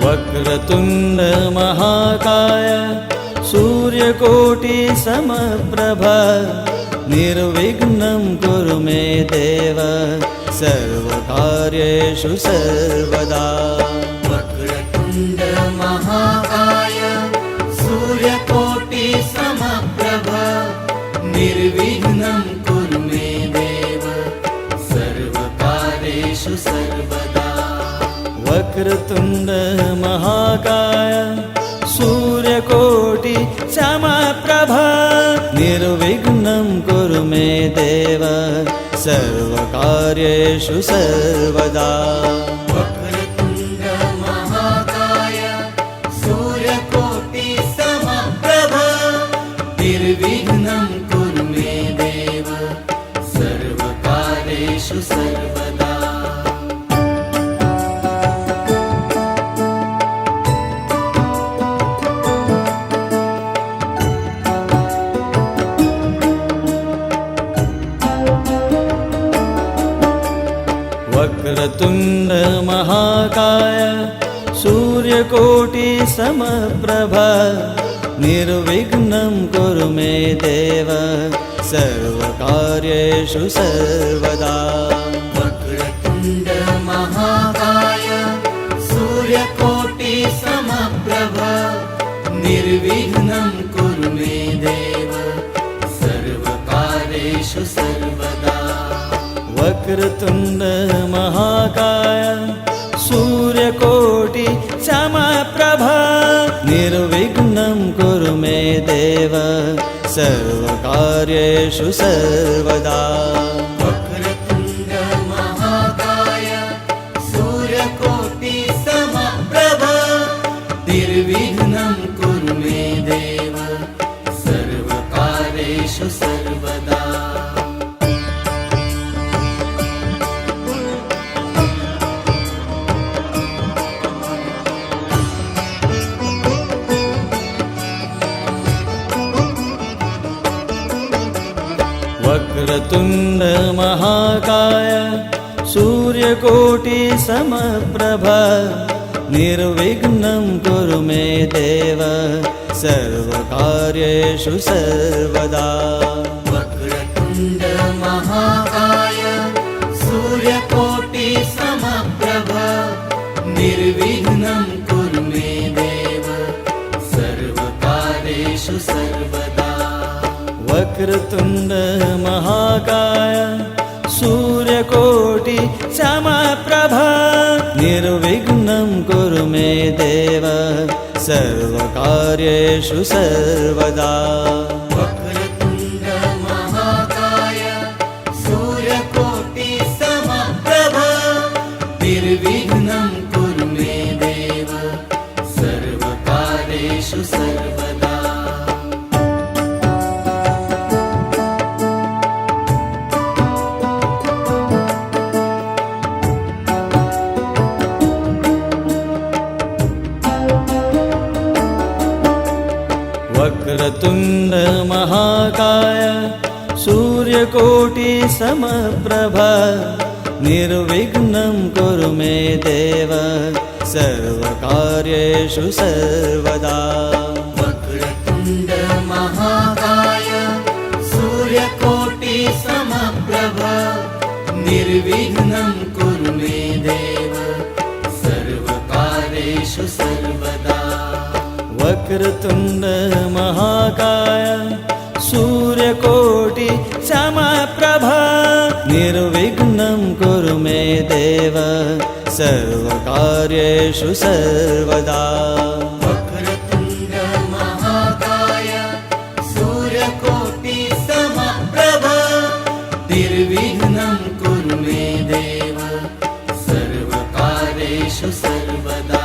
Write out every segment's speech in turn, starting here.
वक्रतुण्ड महाकाय सूर्यकोटि समप्रभ निर्विघ्नं कुरु मे देव सर्वकार्येषु सर्वदा। वक्रतुण्ड महाकाय सूर्यकोटि समप्रभ निर्विघ्नं कुरु मे देव सर्वकार्येषु सर्वदा। वक्रतुण्ड महाकाय सूर्यकोटि समप्रभ निर्विघ्नं कुरु मे देव सर्वकार्येषु सर्वदा। वक्रतुण्ड महाकाय सूर्यकोटि समप्रभ निर्विघ्नं कुरु मे देव सर्वकार्येषु सर्वदा। वक्रतुण्ड महाकाय सूर्यकोटि समप्रभ निर्विघ्नं कुरु मे देव सर्वकार्येषु सर्वदा। वक्रतुण्ड महाकाय सूर्यकोटि समप्रभ निर्विघ्नं कुरु मे देव सर्वकार्येषु सर्वदा। वक्रतुण्ड महाकाय सूर्यकोटि समप्रभ निर्विघ्नं कुरु मे देव सर्वकार्येषु सर्वदा। वक्रतुण्ड महाकाय सूर्यकोटि समप्रभ निर्विघ्नं कुरु मे देव सर्वकार्येषु सर्वदा। वक्रतुण्ड महाकाय सूर्यकोटि समप्रभ निर्विघ्नं कुरु मे देव सर्वकार्येषु सर्वदा। वक्रतुण्ड महाकाय सूर्यकोटि समप्रभ निर्विघ्नं कुरु मे देव सर्वकार्येषु सर्वदा। वक्रतुण्ड महाकाय सूर्यकोटि समप्रभ निर्विघ्नं कुरु मे देव सर्वकार्येषु सर्वदा। वक्रतुण्ड महाकाय सूर्यकोटि समप्रभ निर्विघ्नं कुरु मे देव सर्वकार्येषु सर्वदा। वक्रतुण्ड महाकाय सूर्यकोटि समप्रभ निर्विघ्नं कुरु मे देव सर्वकार्येषु सर्वदा। वक्रतुण्ड महाकाय सूर्यकोटि समप्रभ निर्विघ्नं कुरु मे देव सर्वकार्येषु सर्वदा। वक्रतुण्ड महाकाय सूर्यकोटि समप्रभ निर्विघ्नं कुरु मे देव सर्वकार्येषु सर्वदा। वक्रतुण्ड महाकाय सूर्यकोटि समप्रभ निर्विघ्नं कुरु मे देव सर्वकार्येषु सर्वदा।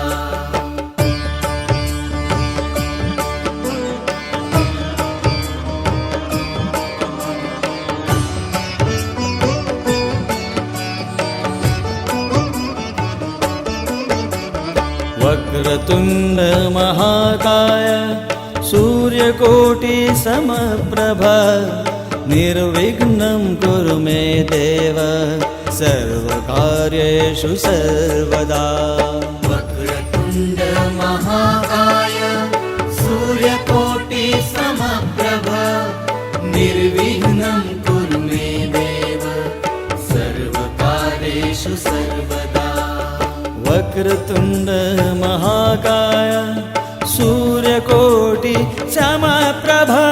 वक्रतुण्ड महाकाय सूर्यकोटि समप्रभ निर्विघ्नं कुरु मे देव सर्वकार्येषु सर्वदा। वक्रतुण्ड वक्रतुण्ड महाकाय सूर्यकोटि समप्रभा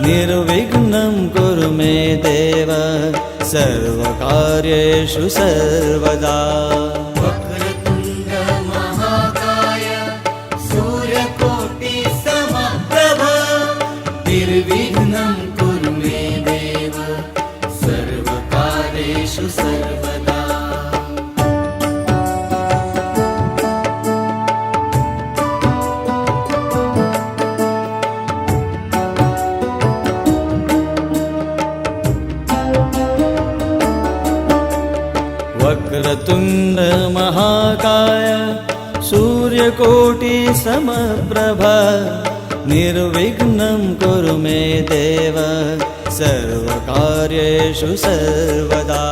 निर्विघ्नं कुरु मे देव सर्वकार्येषु सर्वदा वक्रतुण्ड महाकाय सूर्यकोटि समप्रभा निर्विघ्नं कुरु मे देव सर्वकार्येषु सर्वदा वक्रतुण्ड महाकाय सूर्यकोटि समप्रभा निर्विघ्नं कुरु मे देव सर्वकार्येषु सर्वदा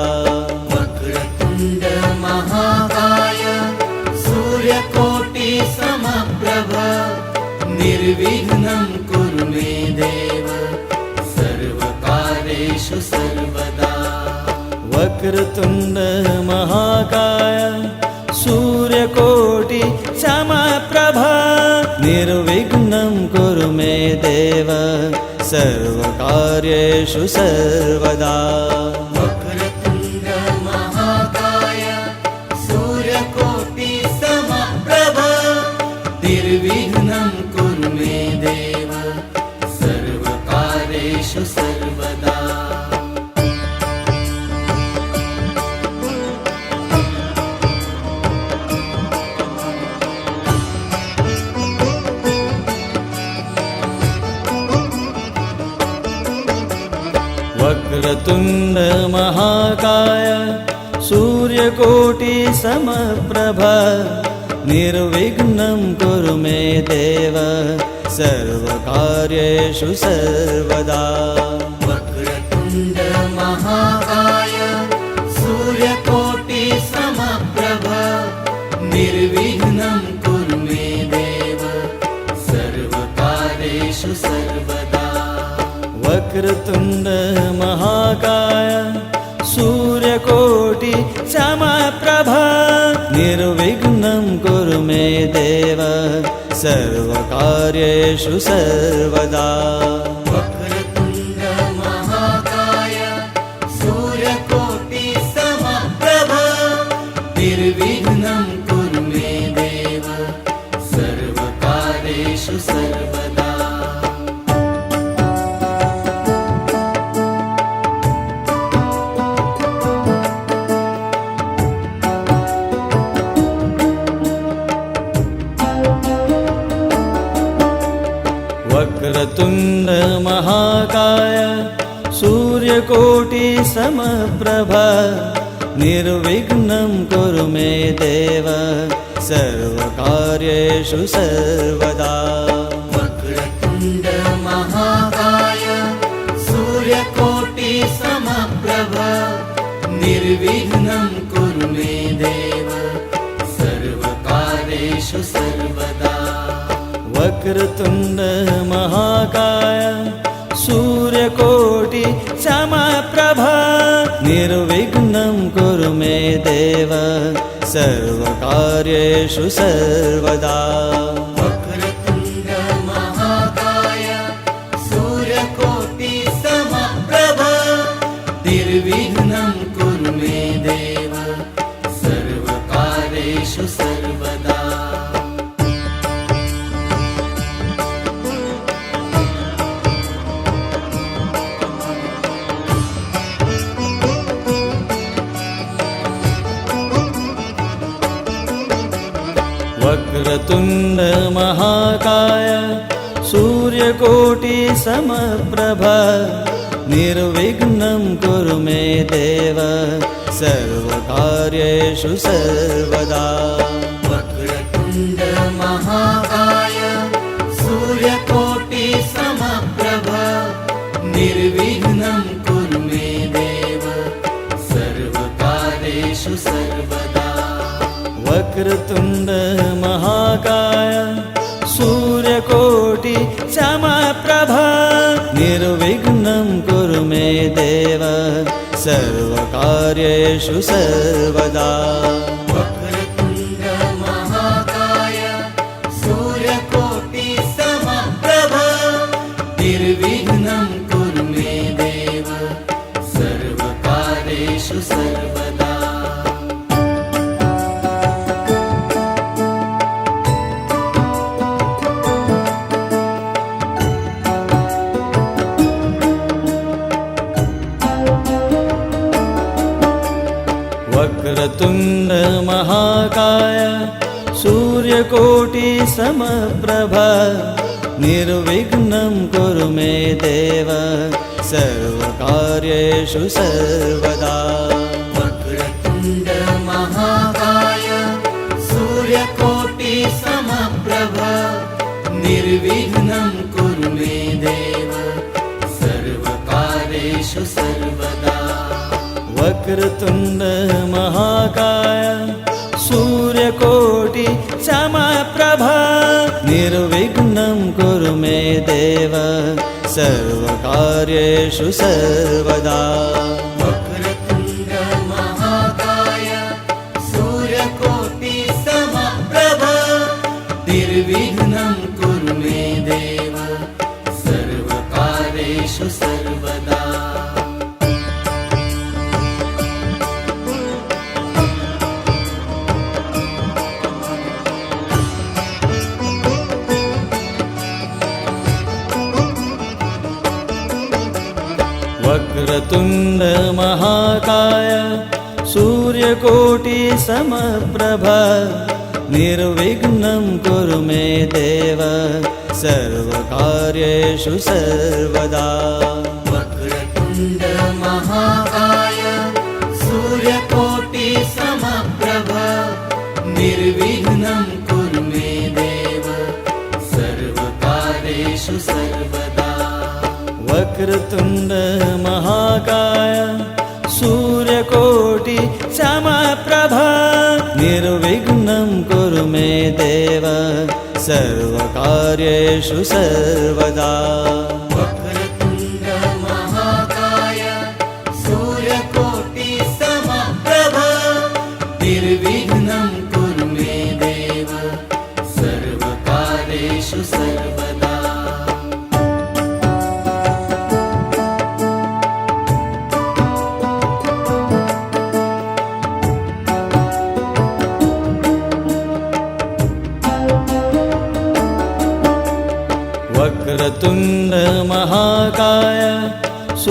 वक्रतुण्ड महाकाय सूर्यकोटि समप्रभा निर्विघ्नं कुरु मे देव सर्वकार्येषु सर्वदा वक्रतुण्ड महाकाय सूर्यकोटि समप्रभा निर्विघ्नं कुरु मे देव सर्वकार्येषु सर्वदा वक्रतुण्ड महाकाय सूर्यकोटि समप्रभा निर्विघ्नं कुरु मे देव सर्वकार्येषु सर्वदा वक्रतुण्ड महाकाय सूर्यकोटि समप्रभा निर्विघ्नं कुरु मे देव सर्वकार्येषु सर्वदा वक्रतुण्ड महाकाय सूर्यकोटि समप्रभा निर्विघ्नं कुरु मे देव सर्वकार्येषु सर्वदा वक्रतुण्ड महाकाय सूर्यकोटि समप्रभा निर्विघ्नं कुरु मे देव सर्वकार्येषु सर्वदा वक्रतुण्ड महाकाय सूर्यकोटि समप्रभा निर्विघ्नं कुरु मे देव सर्वकार्येषु सर्वदा वक्रतुण्ड महाकाय सूर्यकोटि समप्रभा निर्विघ्नं कुरु मे देव सर्वकार्येषु सर्वदा वक्रतुण्ड महाकाय सूर्यकोटि समप्रभा निर्विघ्नं कुरु मे देव सर्वकार्येषु सर्वदा वक्रतुण्ड महाकाय सूर्यकोटि समप्रभा निर्विघ्नं कुरु मे देव सर्वकार्येषु सर्वदा वक्रतुण्ड महाकाय सूर्यकोटि समप्रभा निर्विघ्नं कुरु मे देव सर्वकार्येषु सर्वदा वक्रतुण्ड महाकाय सूर्यकोटि समप्रभा निर्विघ्नं कुरु मे देव सर्वकार्येषु सर्वदा वक्रतुण्ड महाकाय सूर्यकोटि समप्रभा निर्विघ्नं कुरु मे देव सर्वकार्येषु सर्वदा वक्रतुण्ड महाकाय सूर्यकोटि समप्रभा निर्विघ्नं कुरु मे देव सर्वकार्येषु सर्वदा वक्रतुण्ड सूर्यकोटि समप्रभा निर्विघ्नं कुरु मे देव सर्वकार्येषु सर्वदा वक्रतुण्ड महाकाय सूर्यकोटि समप्रभा निर्विघ्नं कुरु मे देव सर्वकार्येषु सर्वदा वक्रतुण्ड महाकाय सूर्यकोटि समप्रभा निर्विघ्नं कुरु मे देव सर्वकार्येषु सर्वदा वक्रतुण्ड महाकाय सूर्यकोटि समप्रभा निर्विघ्नं कुरु मे देव सर्वकार्येषु सर्वदा वक्रतुण्ड महाकाय सूर्यकोटि समप्रभा निर्विघ्नं कुरु मे देव सर्वकार्येषु सर्वदा वक्रतुण्ड महाकाय सूर्यकोटि समप्रभा निर्विघ्नं कुरु मे देव सर्वकार्येषु सर्वदा वक्रतुण्ड महाकाय सूर्यकोटि समप्रभा निर्विघ्नं कुरु मे देव सर्वकार्येषु सर्वदा वक्रतुण्ड महाकाय सूर्यकोटि समप्रभा निर्विघ्नं कुरु मे देव सर्वकार्येषु सर्वदा वक्रतुण्ड महाकाय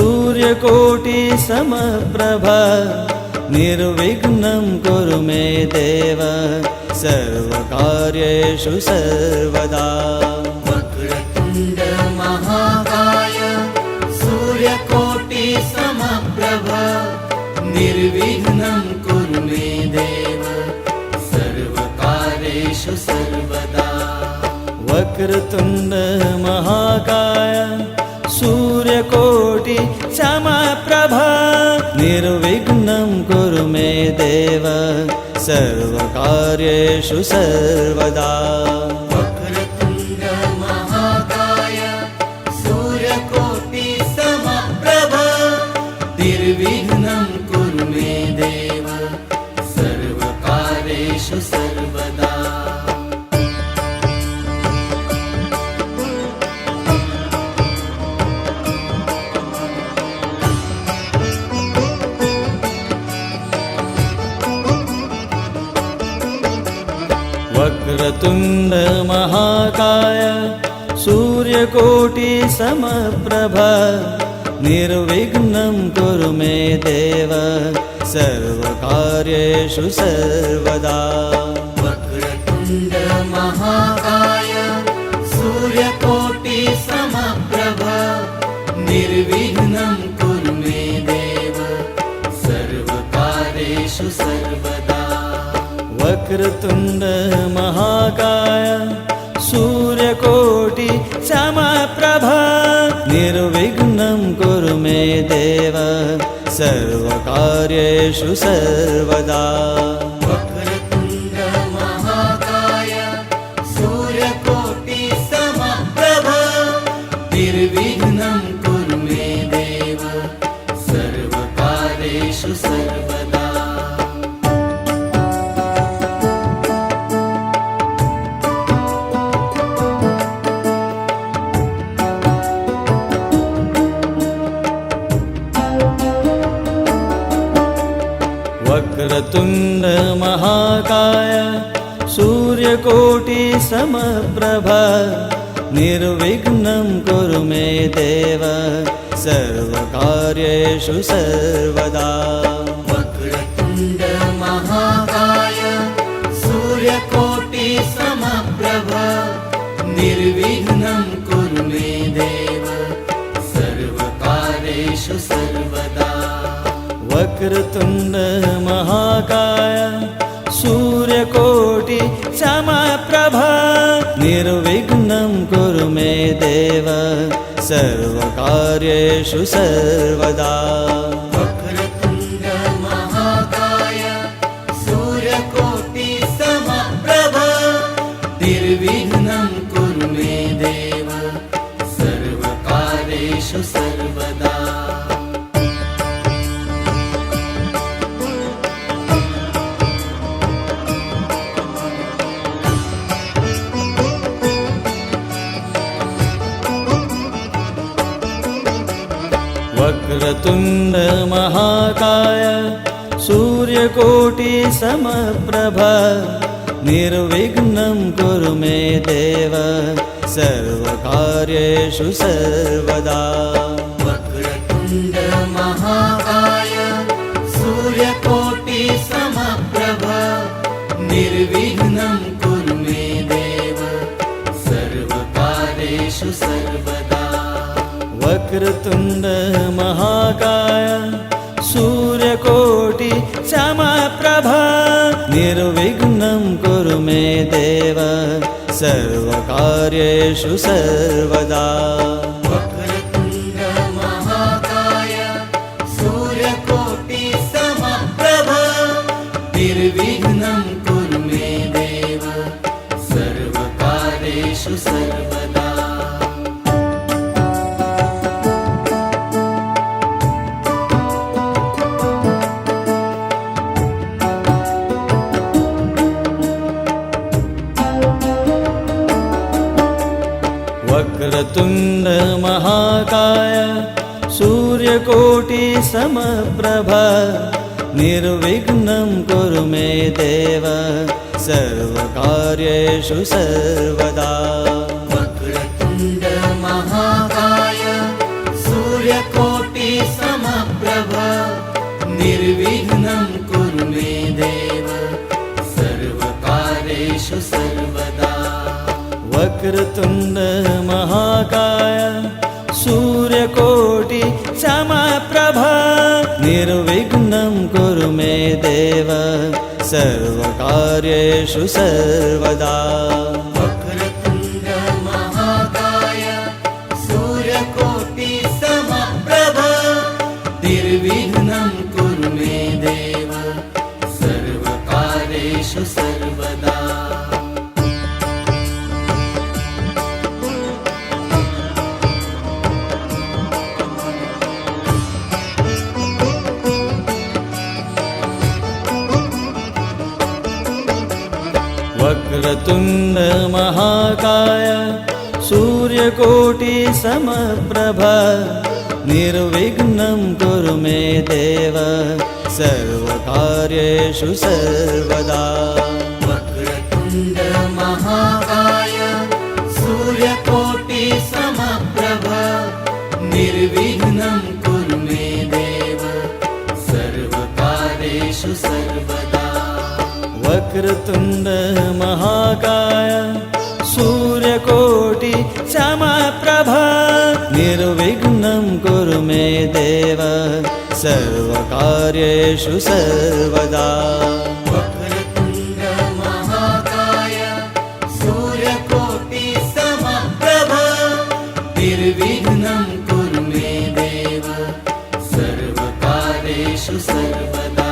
सूर्यकोटि समप्रभा निर्विघ्नं कुरु मे देव सर्वकार्येषु सर्वदा वक्रतुण्ड महाकाय सूर्यकोटि समप्रभा निर्विघ्नं कुरु मे देव सर्वकार्येषु सर्वदा वक्रतुण्ड महाकाय सूर्यकोटि समप्रभा निर्विघ्नं कुरु मे देव सर्वकार्येषु सर्वदा वक्रतुण्ड महाकाय सूर्यकोटि समप्रभा निर्विघ्नं कुरु मे देव सर्वकार्येषु सर्वदा वक्रतुण्ड महाकाय सूर्यकोटि समप्रभा निर्विघ्नं कुरु मे देव सर्वकार्येषु सर्वदा वक्रतुण्ड महाकाय सूर्यकोटि समप्रभा निर्विघ्नं कुरु मे देव सर्वकार्येषु सर्वदा वक्रतुण्ड महाकाय सूर्यकोटि समप्रभा निर्विघ्नं कुरु मे देव सर्वकार्येषु सर्वदा वक्रतुण्ड महाकाय सूर्यकोटि समप्रभा निर्विघ्नं कुरु मे देव सर्वकार्येषु सर्वदा वक्रतुण्ड महाकाय सूर्यकोटि समप्रभा निर्विघ्नं कुरु मे देव सर्वकार्येषु सर्वदा वक्रतुण्ड महाकाय सूर्यकोटि समप्रभ निर्विघ्नं कुरु मे देव सर्वकार्येषु सर्वदा वक्रतुण्ड महाकाय सूर्यकोटि समप्रभ निर्विघ्नं कुरु मे देव सर्वकार्येषु सर्वदा वक्रतुण्ड महाकाय सूर्यकोटि समप्रभ निर्विघ्नं कुरु मे देव सर्वकार्येषु सर्वदा वक्रतुण्ड महाकाय सूर्यकोटि समप्रभ निर्विघ्नं कुरु मे देव सर्वकार्येषु सर्वदा वक्रतुण्ड महाकाय सूर्यकोटि समप्रभ निर्विघ्नं कुरु मे देव सर्वकार्येषु सर्वदा वक्रतुण्ड महाकाय सूर्यकोटि समप्रभ निर्विघ्नं कुरु मे देव सर्वकार्येषु सर्वदा वक्रतुण्ड महाकाय सूर्यकोटि समप्रभ निर्विघ्नं कुरु मे देव सर्वकार्येषु सर्वदा वक्रतुण्ड महाकाय सूर्यकोटि समप्रभ निर्विघ्नं कुरु मे देव सर्वकार्येषु सर्वदा वक्रतुण्ड महाकाय सूर्यकोटि समप्रभ निर्विघ्नं कुरु मे देव सर्वकार्येषु सर्वदा वक्रतुण्ड महाकाय सूर्यकोटि समप्रभ निर्विघ्नं कुरु मे देव सर्वकार्येषु सर्वदा वक्रतुण्ड महाकाय सूर्यकोटि समप्रभ निर्विघ्नं कुरु मे देव सर्वकार्येषु सर्वदा वक्रतुण्ड महाकाय सूर्यकोटि समप्रभ निर्विघ्नं कुरु मे देव सर्वकार्येषु सर्वदा वक्रतुण्ड महाकाय सूर्यकोटि समप्रभ निर्विघ्नं कुरु मे देव सर्वकार्येषु सर्वदा वक्रतुण्ड महाकाय सूर्यकोटि समप्रभ निर्विघ्नं कुरु मे देव सर्वकार्येषु सर्वदा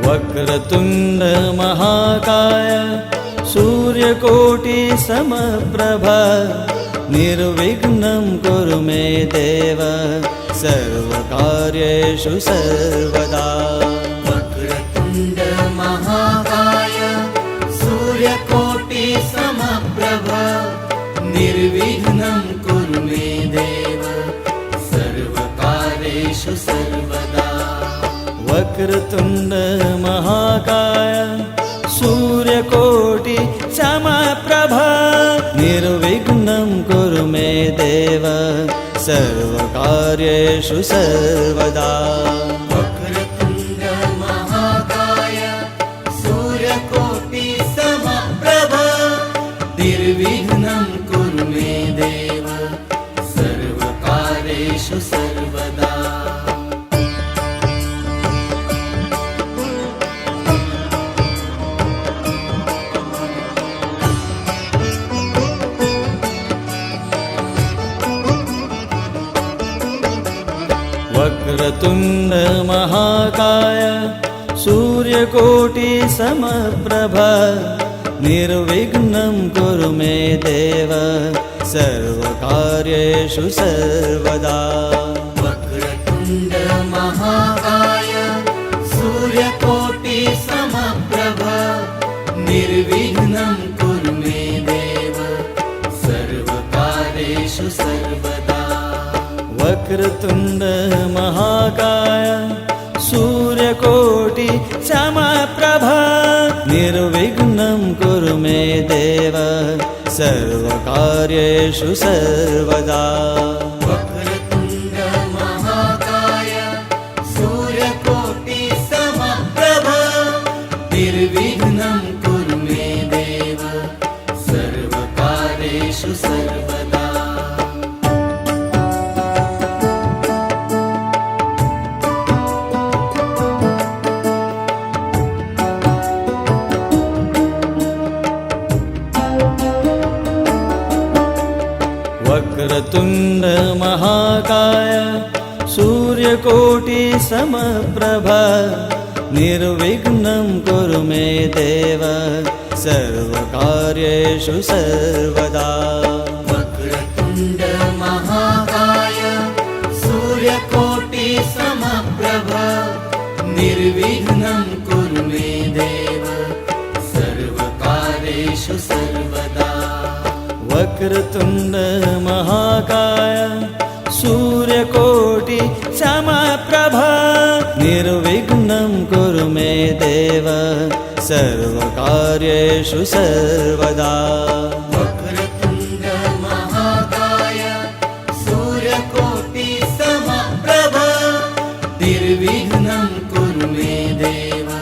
वक्रतुण्ड महाकाय सूर्यकोटि समप्रभ निर्विघ्नं कुरु मे देव सर्वकार्येषु सर्वदा वक्रतुण्ड महाकाय सूर्यकोटि समप्रभ निर्विघ्नं कुरु मे देव सर्वकार्येषु सर्वदा वक्रतुण्ड महाकाय सूर्यकोटि समप्रभ निर्विघ्नं कुरु मे देव सर्वकार्येषु सर्वदा वक्रतुण्ड महाकाय सूर्यकोटि समप्रभ निर्विघ्नं कुरु मे देव सर्वकार्येषु सर्वदा। वक्रतुण्ड महाकाय सूर्यकोटि समप्रभ निर्विघ्नं कुरु मे देव सर्वकार्येषु सर्वदा। वक्रतुण्ड महाकाय सूर्यकोटि समप्रभ निर्विघ्नं कुरु मे देव सर्वकार्येषु सर्वदा। वक्रतुण्ड महाकाय सूर्यकोटि समप्रभ निर्विघ्नं कुरु मे देव सर्वकार्येषु सर्वदा। वक्रतुण्ड महाकाय सूर्यकोटि समप्रभ निर्विघ्नं कुरु मे देव सर्वकार्येषु सर्वदा। वक्रतुण्ड महाकाय सूर्यकोटि समप्रभ निर्विघ्नं कुरु मे देव सर्वकार्येषु सर्वदा। वक्रतुण्ड महाकाय सूर्यकोटि समप्रभ निर्विघ्नं कुरु मे देव सर्वकार्येषु सर्वदा। वक्रतुण्ड महाकाय सूर्यकोटि समप्रभ निर्विघ्नं कुरु मे देव सर्वकार्येषु सर्वदा। वक्रतुण्ड महाकाय सूर्यकोटि समप्रभ निर्विघ्नं कुरु मे देव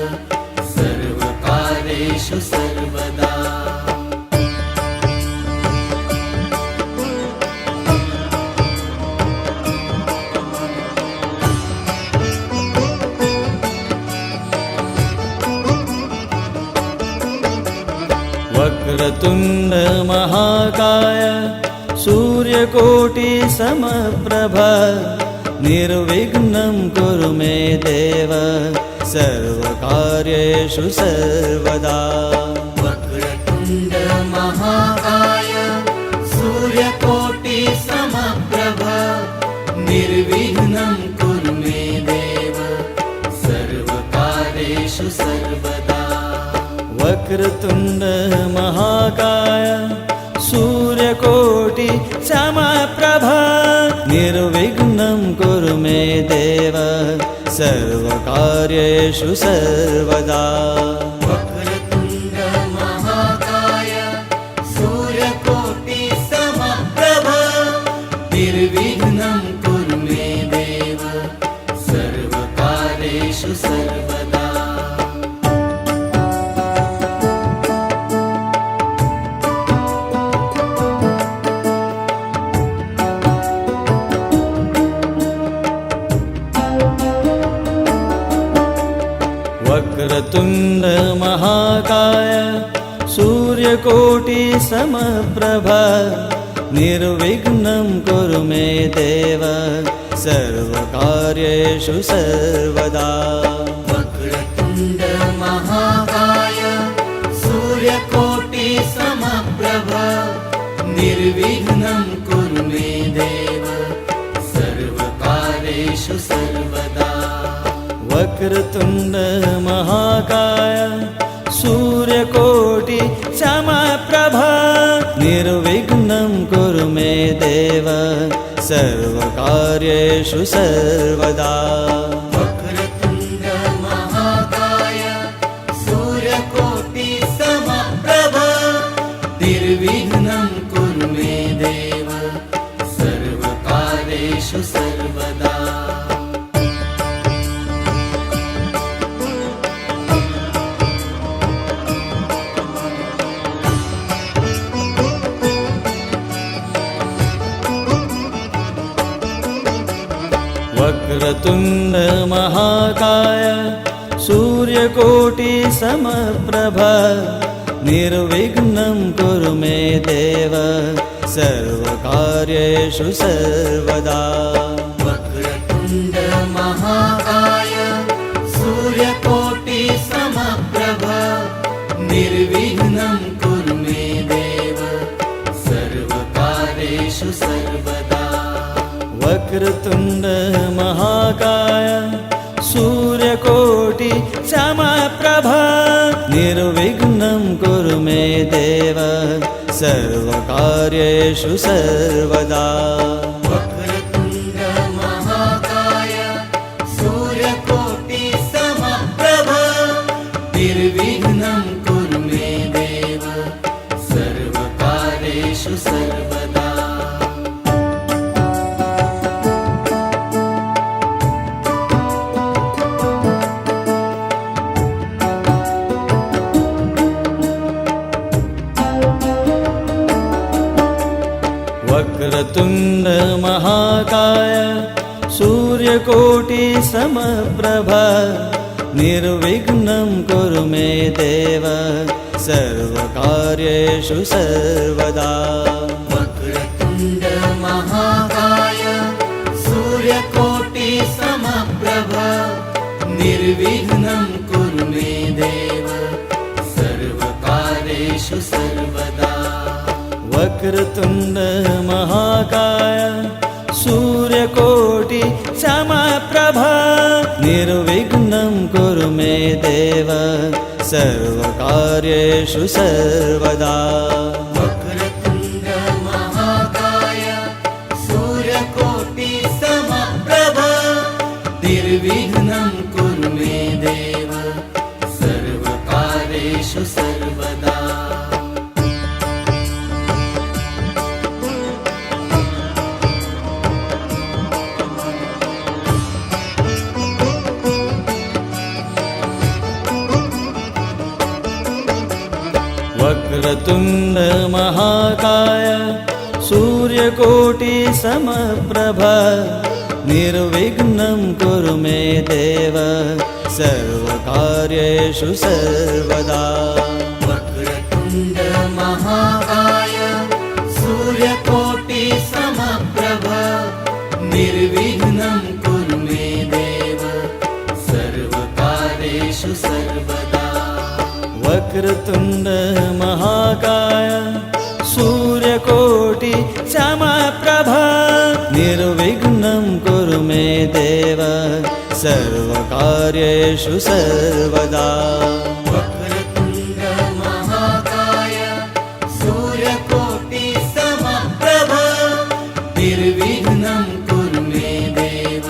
सर्वकार्येषु सर्वदा। वक्रतुण्ड महाकाय सूर्यकोटि समप्रभ निर्विघ्नं कुरु मे देव सर्वकार्येषु सर्वदा। वक्रतुण्ड महाकाय सूर्यकोटि समप्रभ निर्विघ्नं कुरु मे देव सर्वकार्येषु सर्वदा। वक्रतुण्ड महाकाय सूर्यकोटि समप्रभ निर्विघ्नं कुरु मे देव सर्वकार्येषु सर्वदा। वक्रतुण्ड महाकाय सूर्यकोटि समप्रभ निर्विघ्नं कुरु मे देव सर्वकार्येषु सर्वदा। वक्रतुण्ड महाकाय सूर्यकोटि समप्रभ निर्विघ्नं कुरु मे देव सर्वकार्येषु सर्वदा। वक्रतुण्ड महाकाय सूर्यकोटि समप्रभ निर्विघ्नं कुरु मे देव सर्वकार्येषु सर्वदा। वक्रतुण्ड महाकाय सूर्यकोटि समप्रभ निर्विघ्नं कुरु मे देव सर्वकार्येषु सर्वदा। वक्रतुण्ड महाकाय सूर्यकोटि समप्रभ निर्विघ्नं कुरु मे देव सर्वकार्येषु सर्वदा। वक्रतुण्ड महाकाय सूर्यकोटि समप्रभ निर्विघ्नं कुरु मे देव सर्वकार्येषु सर्वदा वक्रतुण्ड महाकाय सूर्यकोटि समप्रभ निर्विघ्नं कुरु मे देव सर्वकार्येषु सर्वदा वक्रतुण्ड महाकाय सूर्यकोटि समप्रभ निर्विघ्नं कुरु मे देव सर्वकार्येषु सर्वदा वक्रतुण्ड महाकाय सूर्यकोटि समप्रभ निर्विघ्नं कुरु मे देव सर्वकार्येषु सर्वदा वक्रतुण्ड महाकाय सूर्यकोटि समप्रभ निर्विघ्नं कुरु मे देव सर्वकार्येषु सर्वदा वक्रतुण्ड महाकाय सूर्यकोटि समप्रभ निर्विघ्नं कुरु मे देव सर्वकार्येषु सर्वदा वक्रतुण्ड महाकाय सूर्यकोटि समप्रभ निर्विघ्नं कुरु मे देव सर्वकार्येषु सर्वदा वक्रतुण्ड महाकाय सूर्यकोटि समप्रभ निर्विघ्नं कुरु मे देव सर्वकार्येषु सर्वदा वक्रतुण्ड महाकाय सूर्यकोटि समप्रभ निर्विघ्नं कुरु मे देव सर्वकार्येषु सर्वदा वक्रतुण्ड महाकाय सूर्यकोटि समप्रभ निर्विघ्नं कुरु मे देव सर्वकार्येषु सर्वदा वक्रतुण्ड महाकाय सूर्यकोटि समप्रभ निर्विघ्नं कुरु मे देव सर्वकार्येषु सर्वदा वक्रतुण्ड महाकाय सूर्यकोटि समप्रभ निर्विघ्नं कुरु मे देव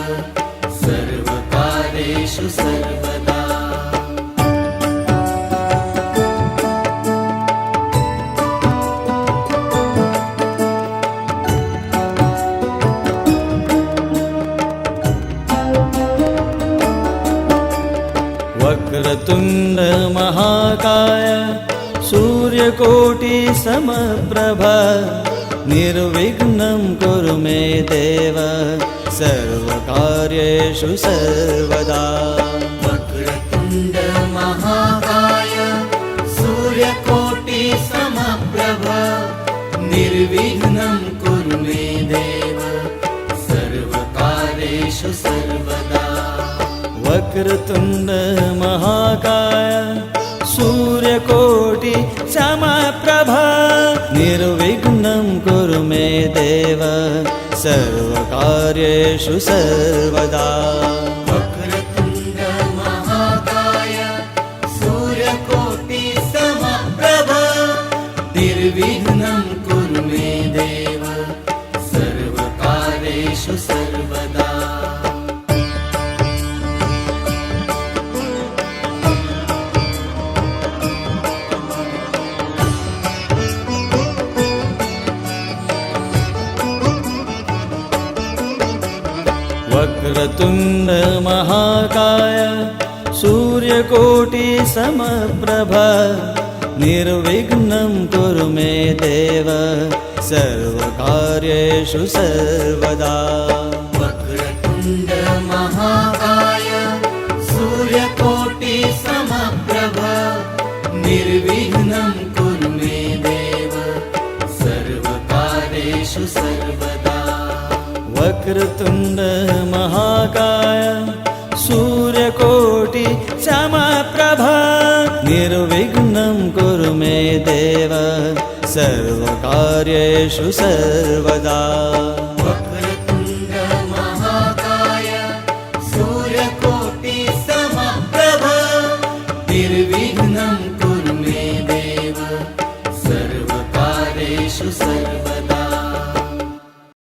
सर्वकार्येषु सर्वदा वक्रतुण्ड महाकाय सूर्यकोटि समप्रभ निर्विघ्नं कुरु मे देव सर्वकार्येषु सर्वदा वक्रतुण्ड महाकाय सूर्यकोटि समप्रभ निर्विघ्नं कुरु मे देव सर्वकार्येषु सर्वदा वक्रतुण्ड महाकाय सूर्यकोटि समप्रभ निर्विघ्नं कुरु मे देव सर्वकार्येषु सर्वदा वक्रतुण्ड महाकाय सूर्यकोटि समप्रभ निर्विघ्नं कुरु मे देव सर्वकार्येषु सर्वदा वक्रतुण्ड महाकाय सूर्यकोटि समप्रभ निर्विघ्नं कुरु मे देव सर्वकार्येषु सर्वदा वक्रतुण्ड महाकाय सूर्यकोटि समप्रभ निर्विघ्नं कुरु मे देव सर्वकार्येषु सर्वदा वक्रतुण्ड महाकाय सूर्यकोटि समप्रभ निर्विघ्नं कुरु मे देव सर्वकार्येषु सर्वदा वक्रतुण्ड महाकाय सूर्यकोटि समप्रभ निर्विघ्नं कुरु मे देव सर्वकार्येषु सर्वदा